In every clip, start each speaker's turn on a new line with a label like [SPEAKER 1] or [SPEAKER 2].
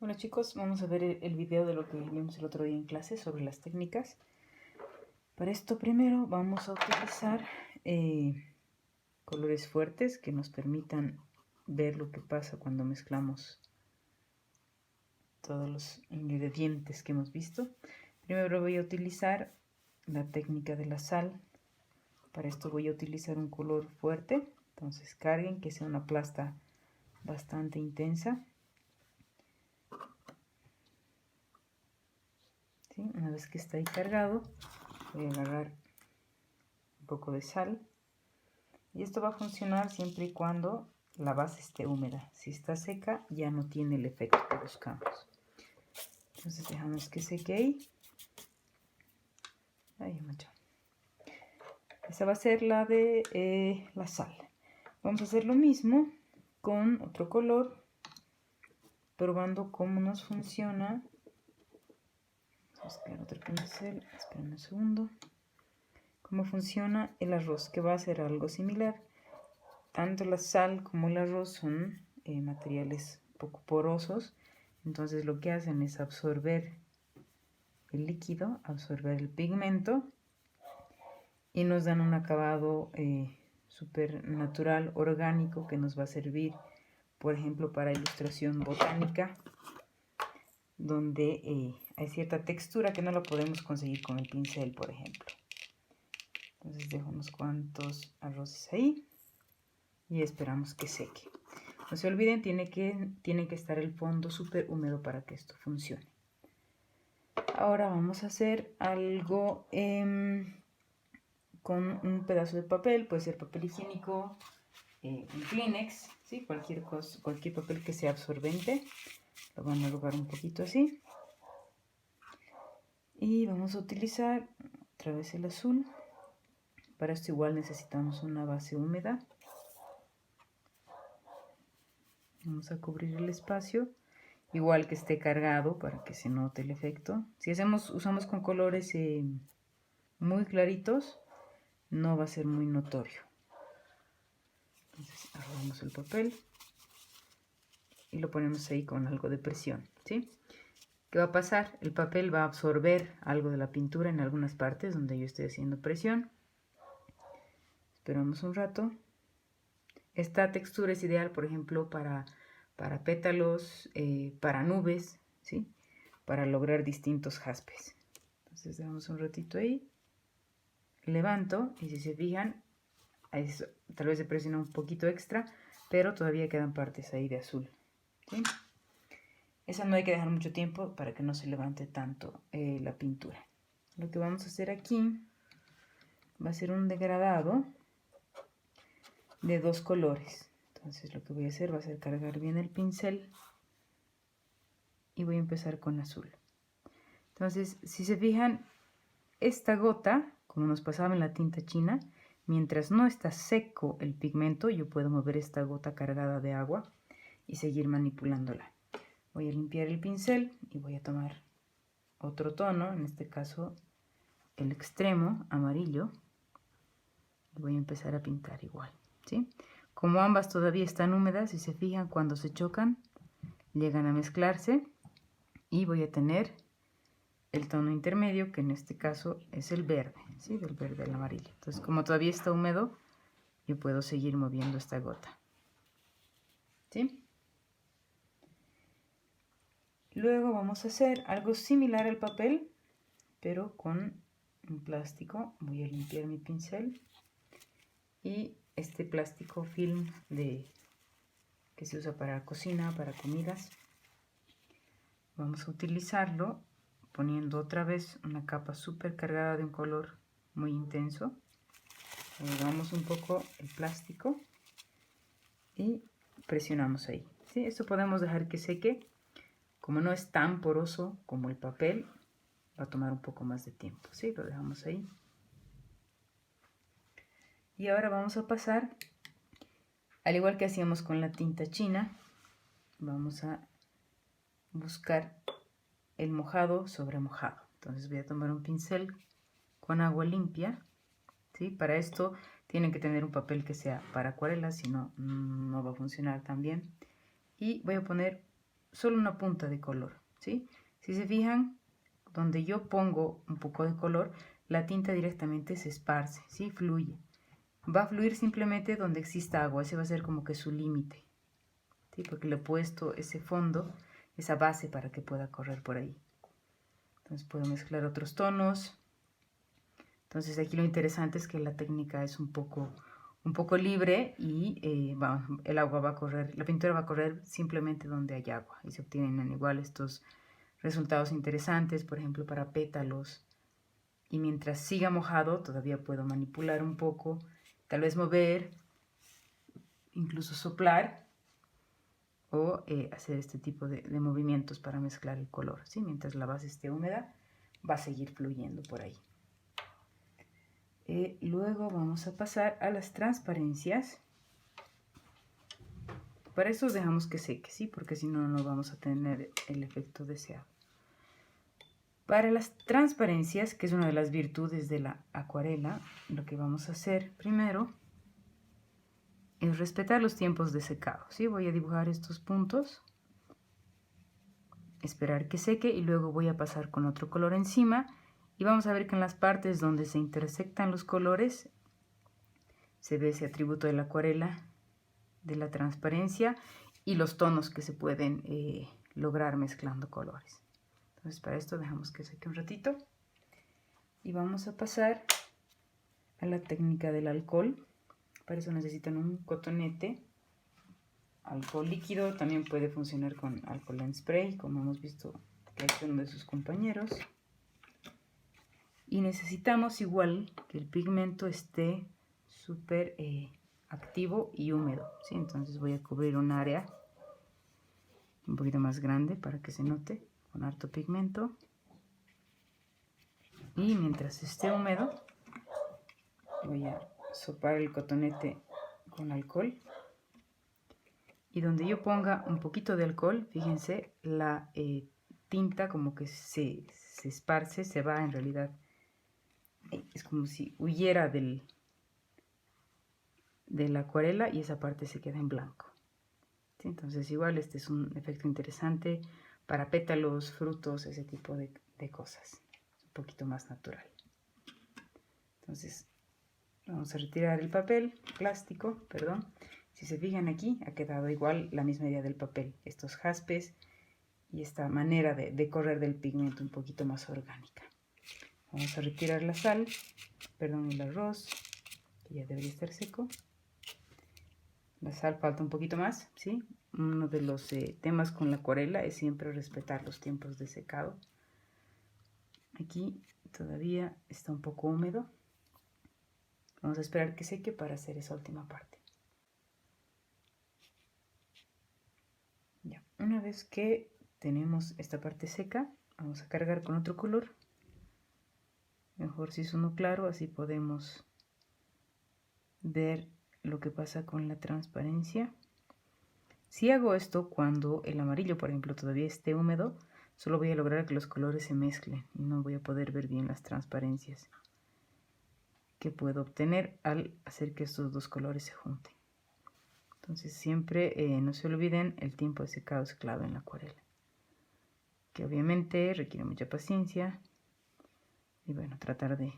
[SPEAKER 1] Hola chicos, vamos a ver el video de lo que vimos el otro día en clase sobre las técnicas. Para esto primero vamos a utilizar colores fuertes que nos permitan ver lo que pasa cuando mezclamos todos los ingredientes que hemos visto. Primero voy a utilizar la técnica de la sal. Para esto voy a utilizar un color fuerte, entonces carguen que sea una plasta bastante intensa. ¿Sí? Una vez que está ahí cargado, voy a agarrar un poco de sal y esto va a funcionar siempre y cuando la base esté húmeda. Si está seca ya no tiene el efecto que buscamos. Entonces dejamos que seque ahí. Ahí, macho. Esa va a ser la de la sal. Vamos a hacer lo mismo con otro color, probando cómo nos funciona. Vamos a buscar otro pincel, esperen un segundo. Cómo funciona el arroz, que va a ser algo similar. Tanto la sal como el arroz son materiales poco porosos, entonces lo que hacen es absorber el líquido, absorber el pigmento y nos dan un acabado súper natural, orgánico, que nos va a servir, por ejemplo, para ilustración botánica, donde hay cierta textura que no la podemos conseguir con el pincel, por ejemplo. Entonces dejo unos cuantos arroces ahí y esperamos que seque. No se olviden, tiene que estar el fondo súper húmedo para que esto funcione. Ahora vamos a hacer algo con un pedazo de papel, puede ser papel higiénico, un Kleenex, ¿sí? Cualquier papel que sea absorbente. Lo van a arrugar un poquito así. Y vamos a utilizar otra vez el azul. Para esto igual necesitamos una base húmeda. Vamos a cubrir el espacio, igual que esté cargado para que se note el efecto. Si usamos con colores muy claritos, no va a ser muy notorio. Entonces arrugamos el papel y lo ponemos ahí con algo de presión, ¿sí? ¿Qué va a pasar? El papel va a absorber algo de la pintura en algunas partes donde yo estoy haciendo presión. Esperamos un rato. Esta textura es ideal, por ejemplo, para pétalos, para nubes, ¿sí? Para lograr distintos jaspes. Entonces dejamos un ratito ahí. Levanto y si se fijan, tal vez se presiona un poquito extra, pero todavía quedan partes ahí de azul, ¿sí? Esa no hay que dejar mucho tiempo para que no se levante tanto la pintura. Lo que vamos a hacer aquí va a ser un degradado de dos colores. Entonces lo que voy a hacer va a ser cargar bien el pincel y voy a empezar con azul. Entonces, si se fijan, esta gota, como nos pasaba en la tinta china, mientras no está seco el pigmento, yo puedo mover esta gota cargada de agua y seguir manipulándola. Voy a limpiar el pincel y voy a tomar otro tono, en este caso el extremo amarillo, y voy a empezar a pintar igual, ¿sí? Como ambas todavía están húmedas, si se fijan, cuando se chocan, llegan a mezclarse y voy a tener el tono intermedio, que en este caso es el verde, ¿sí? Del verde al amarillo. Entonces, como todavía está húmedo, yo puedo seguir moviendo esta gota, ¿sí? Luego vamos a hacer algo similar al papel, pero con un plástico. Voy a limpiar mi pincel y este plástico film que se usa para cocina, para comidas, vamos a utilizarlo poniendo otra vez una capa súper cargada de un color muy intenso. Agregamos un poco el plástico y presionamos ahí, ¿sí? Esto podemos dejar que seque. Como no es tan poroso como el papel, va a tomar un poco más de tiempo, ¿sí? Lo dejamos ahí. Y ahora vamos a pasar, al igual que hacíamos con la tinta china, vamos a buscar el mojado sobre mojado. Entonces voy a tomar un pincel con agua limpia, ¿sí? Para esto tienen que tener un papel que sea para acuarelas, si no, no va a funcionar tan bien. Y voy a poner solo una punta de color, ¿sí? Si se fijan, donde yo pongo un poco de color, la tinta directamente se esparce, ¿sí? Fluye. Va a fluir simplemente donde exista agua, ese va a ser como que su límite, ¿sí? Porque le he puesto ese fondo, esa base para que pueda correr por ahí. Entonces puedo mezclar otros tonos. Entonces aquí lo interesante es que la técnica es un poco libre y el agua va a correr, la pintura va a correr simplemente donde hay agua y se obtienen igual estos resultados interesantes, por ejemplo para pétalos. Y mientras siga mojado todavía puedo manipular un poco, tal vez mover, incluso soplar o hacer este tipo de movimientos para mezclar el color, ¿sí? Mientras la base esté húmeda va a seguir fluyendo por ahí. Luego vamos a pasar a las transparencias. Para eso dejamos que seque, ¿sí? Porque si no, no vamos a tener el efecto deseado. Para las transparencias, que es una de las virtudes de la acuarela, lo que vamos a hacer primero es respetar los tiempos de secado, ¿sí? Voy a dibujar estos puntos, esperar que seque y luego voy a pasar con otro color encima y vamos a ver que en las partes donde se intersectan los colores se ve ese atributo de la acuarela, de la transparencia y los tonos que se pueden lograr mezclando colores. Entonces para esto dejamos que seque un ratito y vamos a pasar a la técnica del alcohol. Para eso necesitan un cotonete, alcohol líquido, también puede funcionar con alcohol en spray, como hemos visto que ha hecho uno de sus compañeros. Y necesitamos igual que el pigmento esté súper activo y húmedo, ¿sí? Entonces voy a cubrir un área un poquito más grande para que se note con harto pigmento. Y mientras esté húmedo, voy a sopar el cotonete con alcohol. Y donde yo ponga un poquito de alcohol, fíjense, la tinta como que se esparce, se va en realidad. Es como si huyera de la acuarela y esa parte se queda en blanco. ¿Sí? Entonces igual este es un efecto interesante para pétalos, frutos, ese tipo de cosas. Un poquito más natural. Entonces vamos a retirar el papel, plástico, perdón. Si se fijan aquí, ha quedado igual la misma idea del papel. Estos jaspes y esta manera de correr del pigmento un poquito más orgánica. Vamos a retirar la sal, perdón, el arroz, que ya debería estar seco. La sal falta un poquito más, ¿sí? Uno de los temas con la acuarela es siempre respetar los tiempos de secado. Aquí todavía está un poco húmedo. Vamos a esperar que seque para hacer esa última parte. Ya, una vez que tenemos esta parte seca, vamos a cargar con otro color. Mejor si es uno claro, así podemos ver lo que pasa con la transparencia. Si hago esto cuando el amarillo, por ejemplo, todavía esté húmedo, solo voy a lograr que los colores se mezclen y no voy a poder ver bien las transparencias que puedo obtener al hacer que estos dos colores se junten. Entonces siempre no se olviden, el tiempo de secado es clave en la acuarela, que obviamente requiere mucha paciencia y bueno, tratar de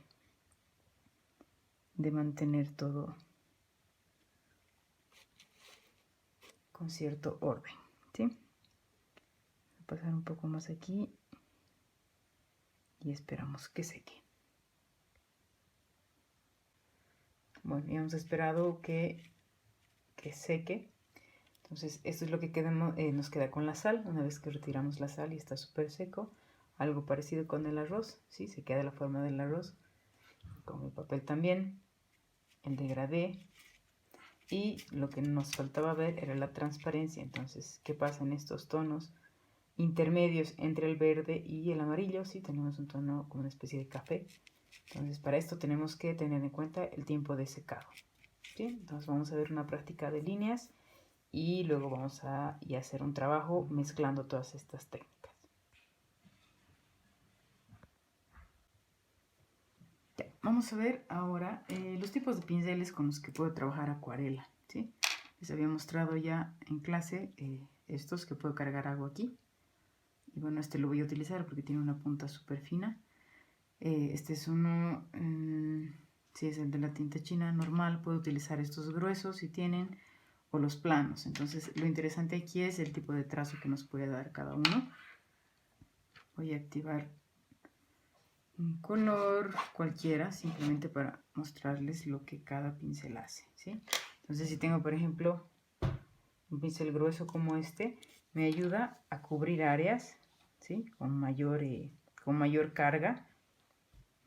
[SPEAKER 1] mantener todo con cierto orden, ¿sí? Voy a pasar un poco más aquí y esperamos que seque. Bueno, ya hemos esperado que seque. Entonces esto es lo que nos queda con la sal. Una vez que retiramos la sal y está súper seco, algo parecido con el arroz, ¿sí? Se queda la forma del arroz, con el papel también, el degradé. Y lo que nos faltaba ver era la transparencia. Entonces, ¿qué pasa en estos tonos intermedios entre el verde y el amarillo? Sí, tenemos un tono como una especie de café. Entonces, para esto tenemos que tener en cuenta el tiempo de secado. ¿Sí? Entonces, vamos a ver una práctica de líneas y luego vamos a hacer un trabajo mezclando todas estas técnicas. Ya, vamos a ver ahora los tipos de pinceles con los que puedo trabajar acuarela, ¿sí? Les había mostrado ya en clase estos que puedo cargar agua aquí. Y bueno, este lo voy a utilizar porque tiene una punta súper fina. Este es uno, si es el de la tinta china normal, puedo utilizar estos gruesos si tienen, o los planos. Entonces lo interesante aquí es el tipo de trazo que nos puede dar cada uno. Voy a activar un color cualquiera, simplemente para mostrarles lo que cada pincel hace, ¿sí? Entonces si tengo, por ejemplo, un pincel grueso como este, me ayuda a cubrir áreas, ¿sí? Con mayor carga,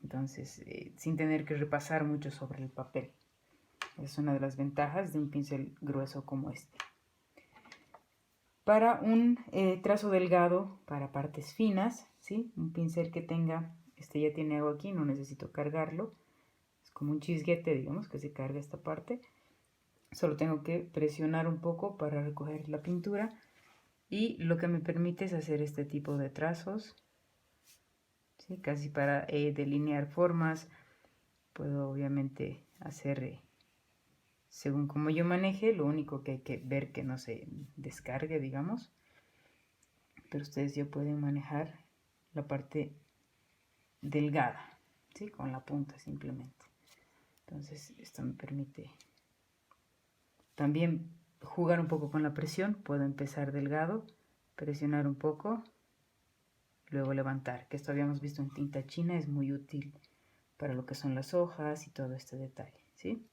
[SPEAKER 1] entonces sin tener que repasar mucho sobre el papel. Es una de las ventajas de un pincel grueso como este. Para un trazo delgado, para partes finas, ¿sí? Un pincel que tenga, este ya tiene agua aquí, no necesito cargarlo. Es como un chisguete, digamos, que se carga esta parte. Solo tengo que presionar un poco para recoger la pintura. Y lo que me permite es hacer este tipo de trazos, ¿sí? Casi para delinear formas. Puedo obviamente hacer según como yo maneje, lo único que hay que ver que no se descargue, digamos. Pero ustedes ya pueden manejar la parte delgada, ¿sí? Con la punta simplemente. Entonces esto me permite también jugar un poco con la presión. Puedo empezar delgado, presionar un poco, luego levantar, que esto habíamos visto en tinta china, es muy útil para lo que son las hojas y todo este detalle, ¿sí?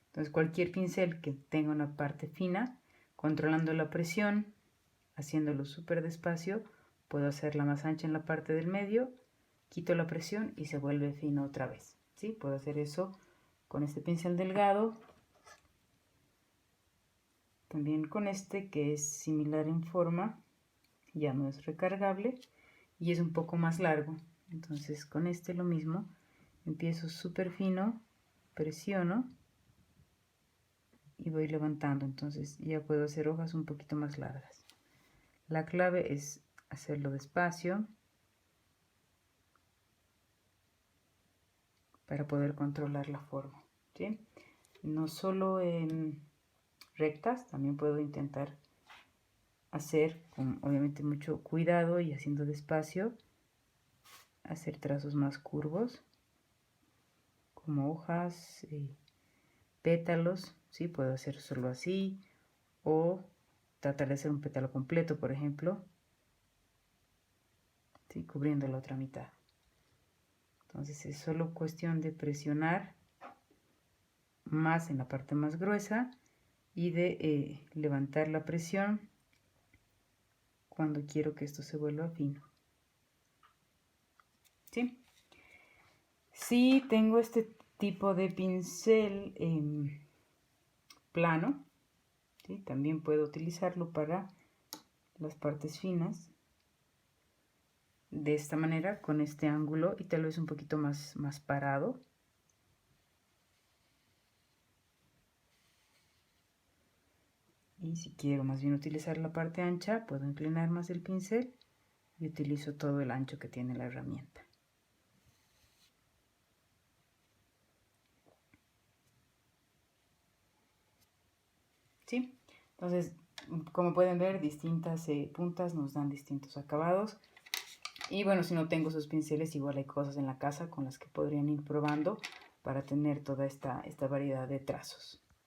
[SPEAKER 1] Entonces cualquier pincel que tenga una parte fina, controlando la presión, haciéndolo súper despacio, puedo hacerla más ancha en la parte del medio, quito la presión y se vuelve fino otra vez, ¿sí? Puedo hacer eso con este pincel delgado, también con este que es similar en forma, ya no es recargable y es un poco más largo. Entonces con este lo mismo, empiezo súper fino, presiono y voy levantando, entonces ya puedo hacer hojas un poquito más largas. La clave es hacerlo despacio para poder controlar la forma, ¿sí? No solo en rectas, también puedo intentar hacer con obviamente mucho cuidado y haciendo despacio, hacer trazos más curvos como hojas, pétalos, ¿sí? Puedo hacer solo así o tratar de hacer un pétalo completo, por ejemplo, ¿sí? Cubriendo la otra mitad. Entonces es solo cuestión de presionar más en la parte más gruesa y de levantar la presión cuando quiero que esto se vuelva fino, ¿sí? Si tengo este tipo de pincel plano, ¿sí? También puedo utilizarlo para las partes finas de esta manera, con este ángulo y tal vez un poquito más parado. Y si quiero más bien utilizar la parte ancha, puedo inclinar más el pincel y utilizo todo el ancho que tiene la herramienta. ¿Sí? Entonces, como pueden ver, distintas puntas nos dan distintos acabados. Y bueno, si no tengo esos pinceles, igual hay cosas en la casa con las que podrían ir probando para tener toda esta variedad de trazos.